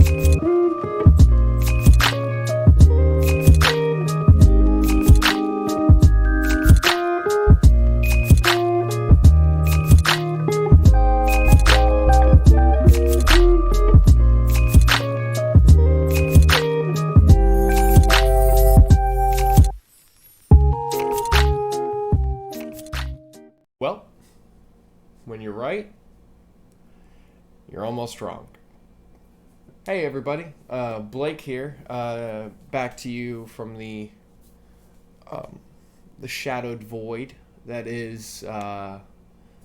Well, when you're right, you're almost wrong. Hey everybody, Blake here. Back to you from the shadowed void that is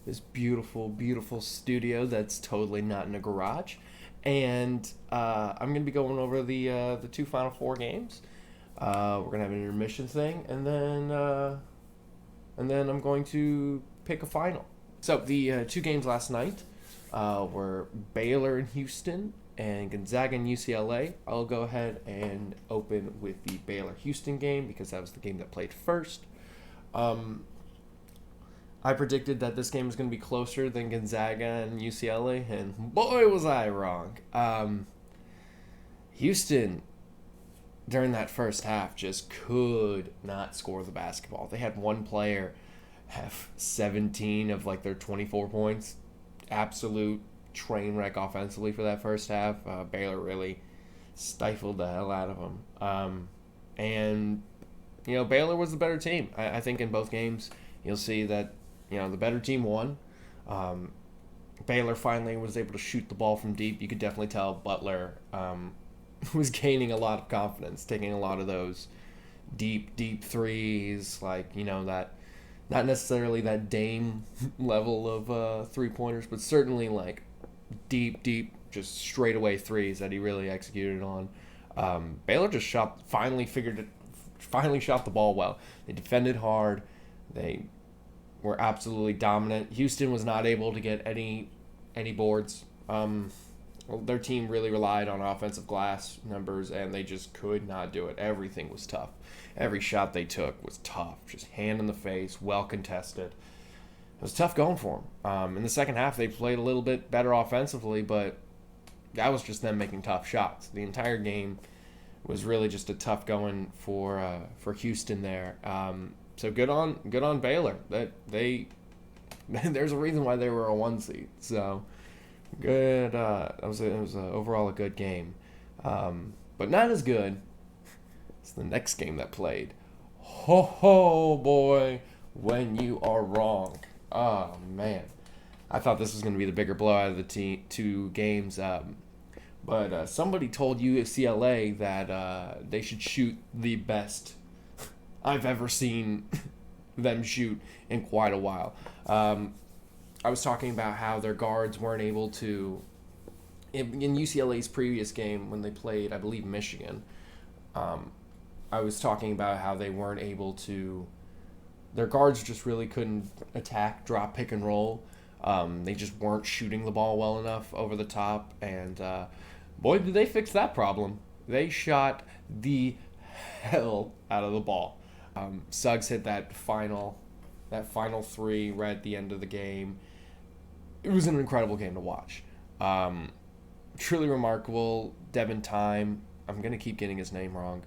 this beautiful, beautiful studio that's totally not in a garage, and I'm gonna be going over the two Final Four games. We're gonna have an intermission thing, and then I'm going to pick a final. So the two games last night were Baylor and Houston and Gonzaga and UCLA. I'll go ahead and open with the Baylor-Houston game because that was the game that played first. I predicted that this game was going to be closer than Gonzaga and UCLA, and boy was I wrong. Houston, during that first half, just could not score the basketball. They had one player have 17 of like their 24 points. Absolute train wreck offensively for that first half. Baylor really stifled the hell out of them. And, you know, Baylor was the better team. I think in both games you'll see that, you know, the better team won. Baylor finally was able to shoot the ball from deep. You could definitely tell Butler was gaining a lot of confidence, taking a lot of those deep threes, like, you know, that not necessarily that Dame level of three-pointers, but certainly like deep, just straightaway threes that he really executed on. Baylor just finally shot the ball well. They defended hard. They were absolutely dominant. Houston was not able to get any boards. Their team really relied on offensive glass numbers, and they just could not do it. Everything was tough. Every shot they took was tough. Just hand in the face, well contested. It was tough going for them. In the second half, they played a little bit better offensively, but that was just them making tough shots. The entire game was really just a tough going for Houston there. So good on Baylor. They there's a reason why they were a 1 seed. So good. It was overall a good game, but not as good as the next game that played. Ho boy, when you are wrong. Oh man, I thought this was going to be the bigger blowout of the two games. But somebody told UCLA that they should shoot the best I've ever seen them shoot in quite a while. I was talking about how their guards weren't able to, in UCLA's previous game when they played, I believe, Michigan, I was talking about how they weren't able to, their guards just really couldn't attack, drop, pick, and roll. They just weren't shooting the ball well enough over the top, and boy, did they fix that problem. They shot the hell out of the ball. Suggs hit that final three right at the end of the game. It was an incredible game to watch. Truly remarkable. Devin Time, I'm going to keep getting his name wrong.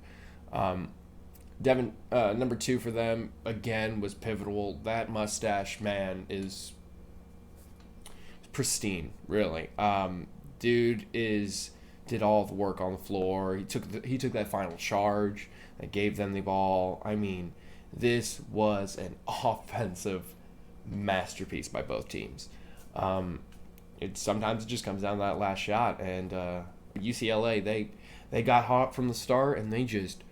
Devin, number 2 for them, again, was pivotal. That mustache, man, is pristine, really. Dude did all the work on the floor. He took that final charge that gave them the ball. I mean, this was an offensive masterpiece by both teams. Sometimes it just comes down to that last shot, and UCLA, they got hot from the start, and they just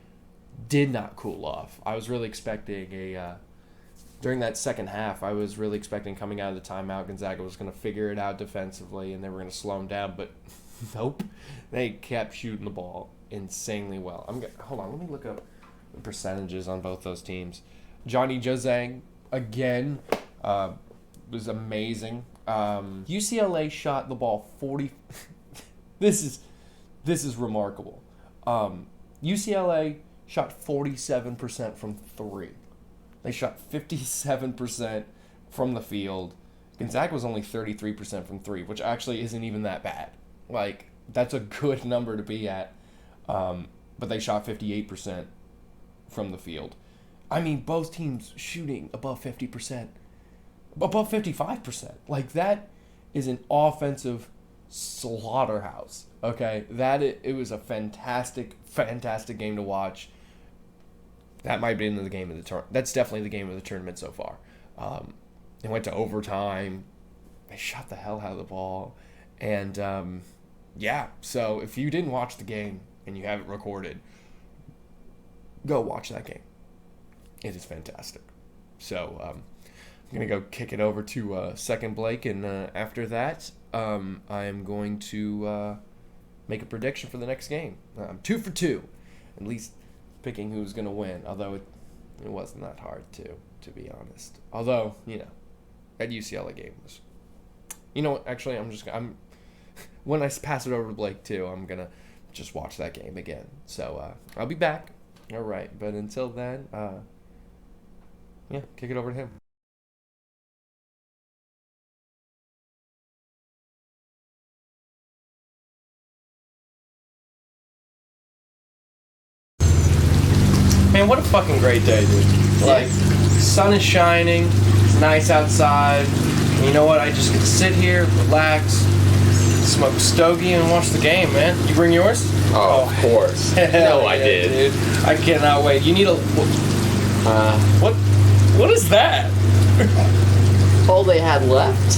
did not cool off. I was really expecting during that second half, I was really expecting coming out of the timeout, Gonzaga was going to figure it out defensively, and they were going to slow them down, but nope. They kept shooting the ball insanely well. Hold on, let me look up the percentages on both those teams. Johnny Juzang, again, was amazing. UCLA shot the ball 40. This is remarkable. UCLA shot 47% from 3. They shot 57% from the field. Gonzaga was only 33% from 3, which actually isn't even that bad. Like, That's a good number to be at. But they shot 58% from the field. I mean, both teams shooting above 50%, above 55%. Like, that is an offensive slaughterhouse. Okay, it was a fantastic, fantastic game to watch. That might be the game of the tournament. That's definitely the game of the tournament so far. It went to overtime. They shot the hell out of the ball, and yeah. So if you didn't watch the game and you have it recorded, go watch that game. It is fantastic. So I'm gonna go kick it over to Second Blake, and after that, I am going to make a prediction for the next game. I'm 2 for 2, at least picking who's gonna win. Although it wasn't that hard to be honest. Although that UCLA game was. You know what? Actually, I'm when I pass it over to Blake too, I'm gonna just watch that game again. So I'll be back. All right, but until then, kick it over to him. Man, what a fucking great day, dude. Like, sun is shining, it's nice outside. And you know what? I just get to sit here, relax, smoke a stogie, and watch the game, man. You bring yours? Oh, of course. No, I did. Dude. I cannot wait. You need a... What is that? All they had left.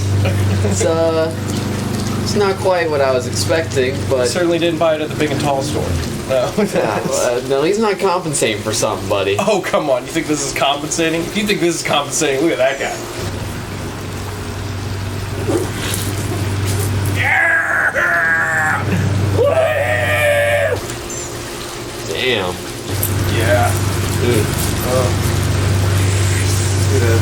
It's not quite what I was expecting, but... Certainly didn't buy it at the Big and Tall store. No. No, he's not compensating for something, buddy. Oh, come on. You think this is compensating? If you think this is compensating, look at that guy. Damn. Yeah. Dude. Look at that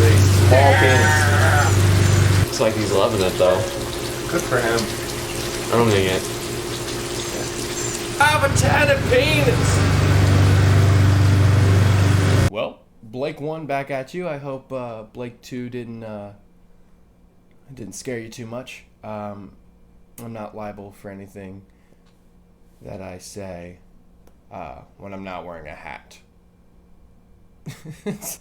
ball penis. Looks like he's loving it, though. Good for him. I don't think it. Have a tatted penis. Well, Blake 1 back at you. I hope Blake 2 didn't scare you too much. I'm not liable for anything that I say when I'm not wearing a hat. It's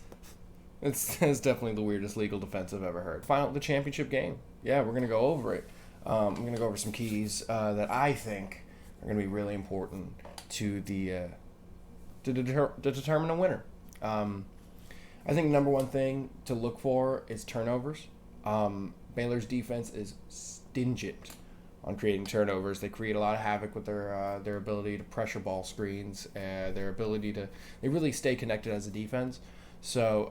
definitely the weirdest legal defense I've ever heard. The championship game. Yeah, we're gonna go over it. I'm gonna go over some keys that I think are going to be really important to to determine a winner. I think number one thing to look for is turnovers. Baylor's defense is stingent on creating turnovers. They create a lot of havoc with their ability to pressure ball screens, their ability to they really stay connected as a defense. So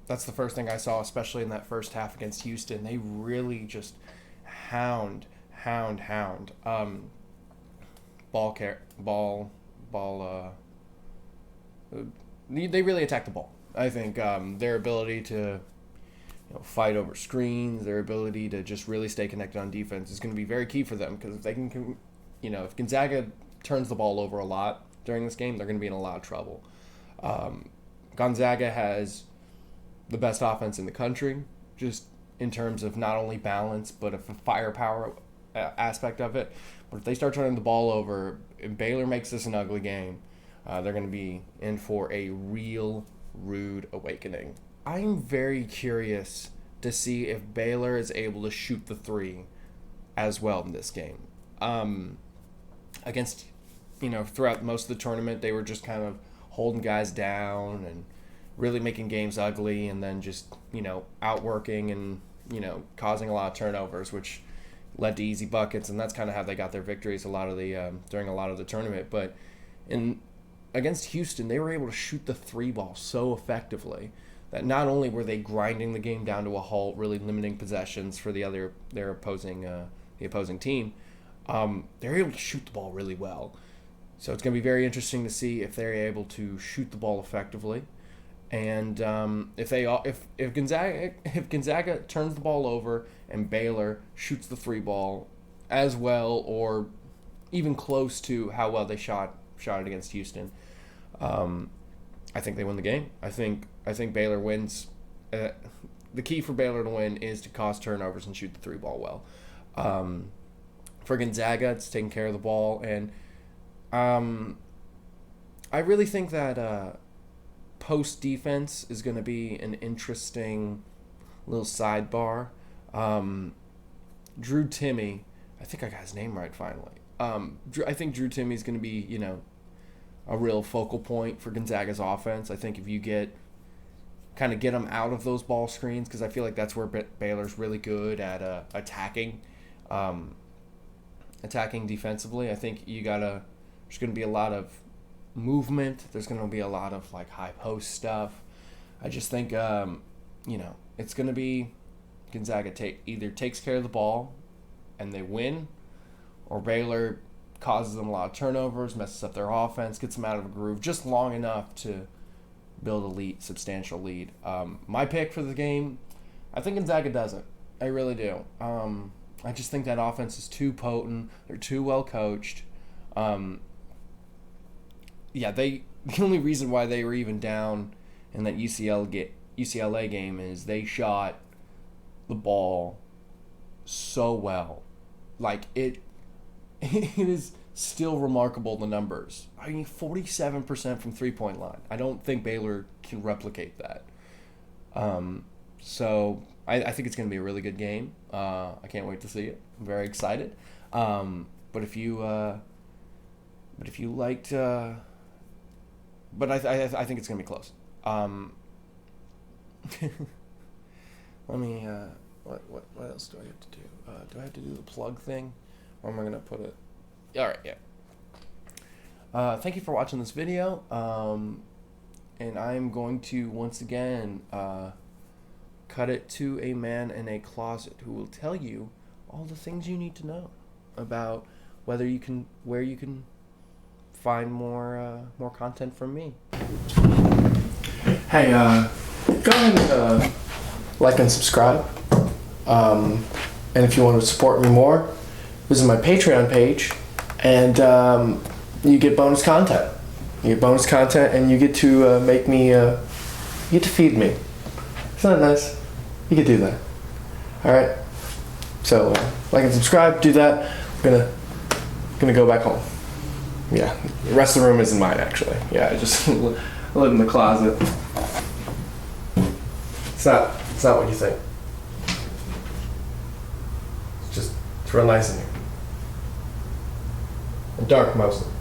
that's the first thing I saw, especially in that first half against Houston. They really just hound. They really attack the ball. I think their ability to fight over screens, their ability to just really stay connected on defense is going to be very key for them, because if they can, if Gonzaga turns the ball over a lot during this game, they're going to be in a lot of trouble. Gonzaga has the best offense in the country, just in terms of not only balance but a firepower aspect of it. But if they start turning the ball over, if Baylor makes this an ugly game, they're going to be in for a real rude awakening. I'm very curious to see if Baylor is able to shoot the three as well in this game. Against, throughout most of the tournament, they were just kind of holding guys down and really making games ugly, and then just, outworking and, causing a lot of turnovers, which led to easy buckets, and that's kind of how they got their victories during a lot of the tournament. But against Houston, they were able to shoot the three ball so effectively that not only were they grinding the game down to a halt, really limiting possessions for the opposing team, they're able to shoot the ball really well. So it's going to be very interesting to see if they're able to shoot the ball effectively, and if Gonzaga turns the ball over and Baylor shoots the three ball as well, or even close to how well they shot it against Houston, I think they win the game. I think Baylor wins. The key for Baylor to win is to cause turnovers and shoot the three ball well. for Gonzaga, it's taking care of the ball. And I really think that post defense is going to be an interesting little sidebar. Drew Timme, I think I got his name right finally. I think Drew Timme is going to be, a real focal point for Gonzaga's offense. I think if you get them out of those ball screens, because I feel like that's where Baylor's really good at attacking defensively. I think there's going to be a lot of movement. There's going to be a lot of like high post stuff. I just think it's going to be Gonzaga either takes care of the ball and they win, or Baylor causes them a lot of turnovers, messes up their offense, gets them out of a groove just long enough to build a substantial lead. My pick for the game, I think Gonzaga doesn't. I really do. I just think that offense is too potent. They're too well coached. The only reason why they were even down in that UCLA game is they shot the ball so well. Like it is still remarkable, the numbers. 47% from 3-point line. I don't think Baylor can replicate that. So I think it's going to be a really good game. I can't wait to see it. I'm very excited. But if you liked, but I think it's going to be close. Let me. What else do I have to do? Do I have to do the plug thing, or am I going to put it? All right, yeah. Thank you for watching this video, and I'm going to once again cut it to a man in a closet who will tell you all the things you need to know about where you can find more content from me. Hey, go ahead and like and subscribe. And if you want to support me more, visit my Patreon page, and you get bonus content. You get bonus content, and you get to make me, you get to feed me. Isn't that nice? You could do that. All right. So like and subscribe. Do that. I'm gonna go back home. Yeah. The rest of the room isn't mine, actually. Yeah. I just live in the closet. It's not what you think. It's real nice in here. And dark mostly.